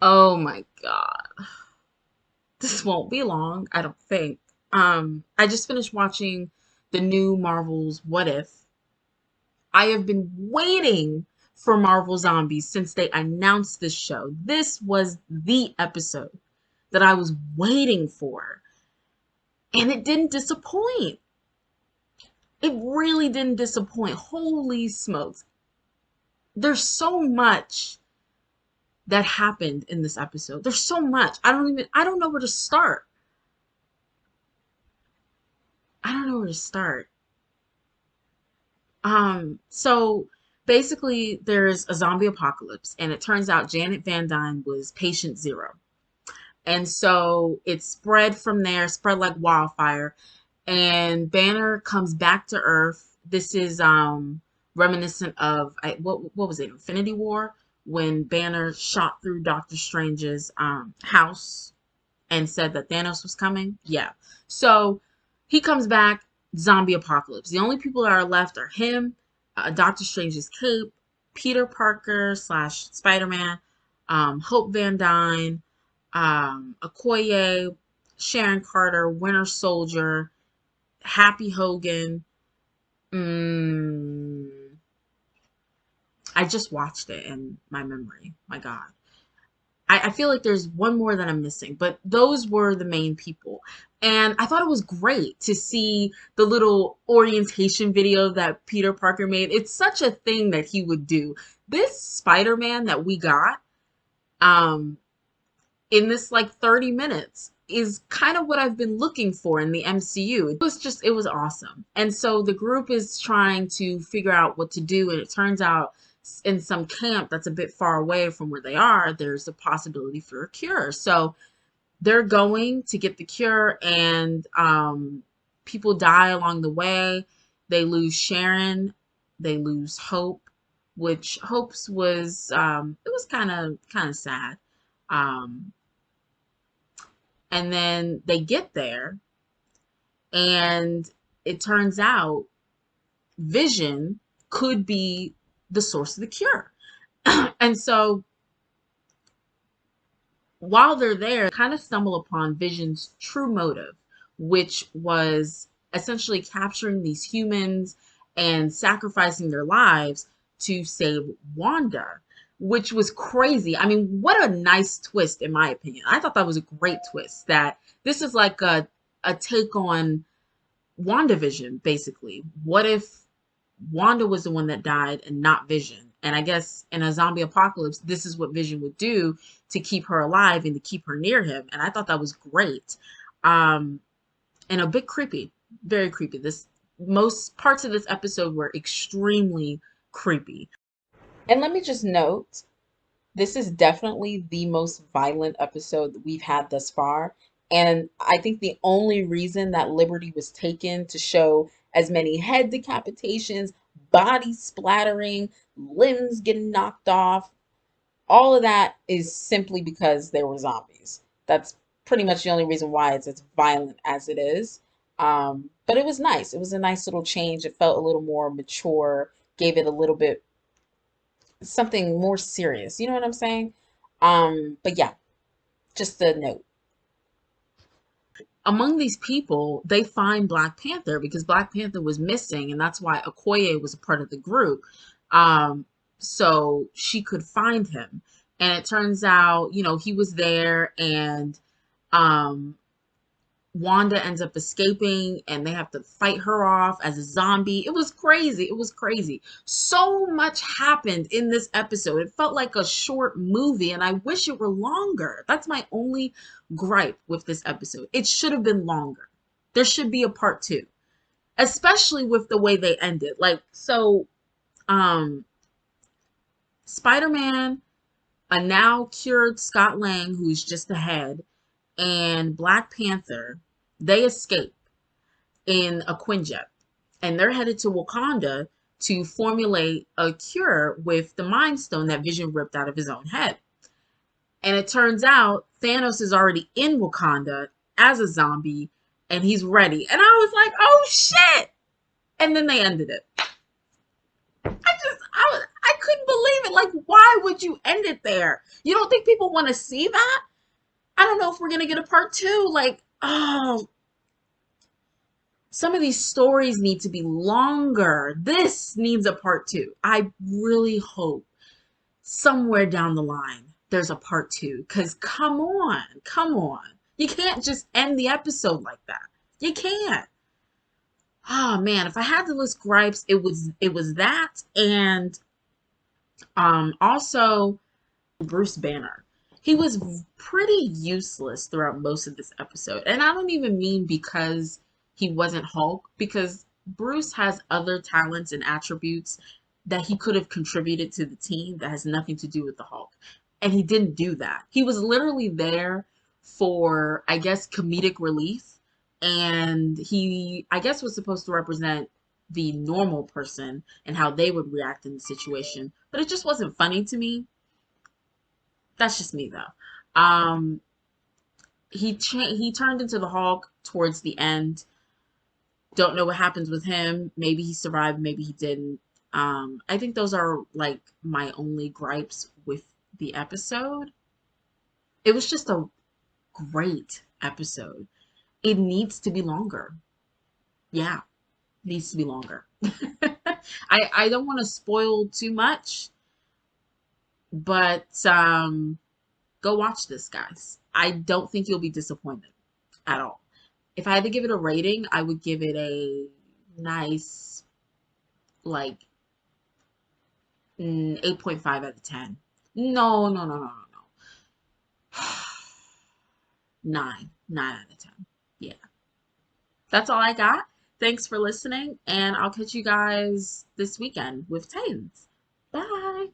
Oh my God. This won't be long, I don't think. I just finished watching the new Marvel's What If. I have been waiting for Marvel Zombies since they announced this show. This was the episode that I was waiting for, and it didn't disappoint. It really didn't disappoint. Holy smokes. There's so much that happened in this episode. There's so much. I don't know where to start. I don't know where to start. So basically there's a zombie apocalypse and it turns out Janet Van Dyne was patient zero. And so it spread from there, spread like wildfire, and Banner comes back to Earth. This is reminiscent of what was it, Infinity War, when Banner shot through Doctor Strange's house and said that Thanos was coming. Yeah. So he comes back, zombie apocalypse. The only people that are left are him, Doctor Strange's cape, Peter Parker slash Spider Man, Hope Van Dyne, Okoye, Sharon Carter, Winter Soldier, Happy Hogan. Mm, I just watched it in my memory. My God. I feel like there's one more that I'm missing, but those were the main people. And I thought it was great to see the little orientation video that Peter Parker made. It's such a thing that he would do. This Spider-Man that we got um, in this like 30 minutes is kind of what I've been looking for in the MCU. It was awesome. And so the group is trying to figure out what to do, and it turns out in some camp that's a bit far away from where they are, there's a possibility for a cure. So they're going to get the cure, and people die along the way. They lose Sharon, they lose Hope, which Hope's was it was kind of sad. Um, and then they get there, and it turns out Vision could be the source of the cure. And so while they're there, kind of stumble upon Vision's true motive, which was essentially capturing these humans and sacrificing their lives to save Wanda, which was crazy. I mean, what a nice twist, in my opinion. I thought that was a great twist that this is like a take on WandaVision, basically. What if Wanda was the one that died and not Vision? And I guess in a zombie apocalypse, this is what Vision would do to keep her alive and to keep her near him. And I thought that was great. Um, and a bit creepy, very creepy. This most parts of this episode were extremely creepy. And let me just note, this is definitely the most violent episode that we've had thus far. And I think the only reason that liberty was taken to show as many head decapitations, body splattering, limbs getting knocked off, all of that is simply because they were zombies. That's pretty much the only reason why it's as violent as it is. But it was nice. It was a nice little change. It felt a little more mature, gave it a little bit something more serious. You know what I'm saying? But yeah, just a note. Among these people, they find Black Panther because Black Panther was missing, and that's why Okoye was a part of the group. Um, so she could find him. And it turns out, he was there, and um, Wanda ends up escaping and they have to fight her off as a zombie. It was crazy. It was crazy. So much happened in this episode. It felt like a short movie and I wish it were longer. That's my only gripe with this episode. It should have been longer. There should be a part two, especially with the way they ended. Um, Spider-Man, a now cured Scott Lang, who's just ahead, and Black Panther, they escape in a Quinjet, and they're headed to Wakanda to formulate a cure with the Mind Stone that Vision ripped out of his own head. And it turns out Thanos is already in Wakanda as a zombie, and he's ready. And I was like, "Oh shit!" And then they ended it. I couldn't believe it. Like, why would you end it there? You don't think people want to see that? I don't know if we're gonna get a part two. Like, oh, some of these stories need to be longer. This needs a part two. I really hope somewhere down the line there's a part two. Because come on, come on. You can't just end the episode like that. You can't. Oh man, if I had to list gripes, it was that and also Bruce Banner. He was pretty useless throughout most of this episode. And I don't even mean because he wasn't Hulk, because Bruce has other talents and attributes that he could have contributed to the team that has nothing to do with the Hulk. And he didn't do that. He was literally there for, I guess, comedic relief. And he, I guess, was supposed to represent the normal person and how they would react in the situation. But it just wasn't funny to me. That's just me though. He turned into the Hulk towards the end. Don't know what happens with him. Maybe he survived, maybe he didn't. I think those are like my only gripes with the episode. It was just a great episode. It needs to be longer. Yeah, it needs to be longer. I don't want to spoil too much, but go watch this, guys. I don't think you'll be disappointed at all. If I had to give it a rating, I would give it a nice, like, 8.5 out of 10. No, no, no, no, no, no. 9. 9 out of 10. Yeah. That's all I got. Thanks for listening, and I'll catch you guys this weekend with Titans. Bye.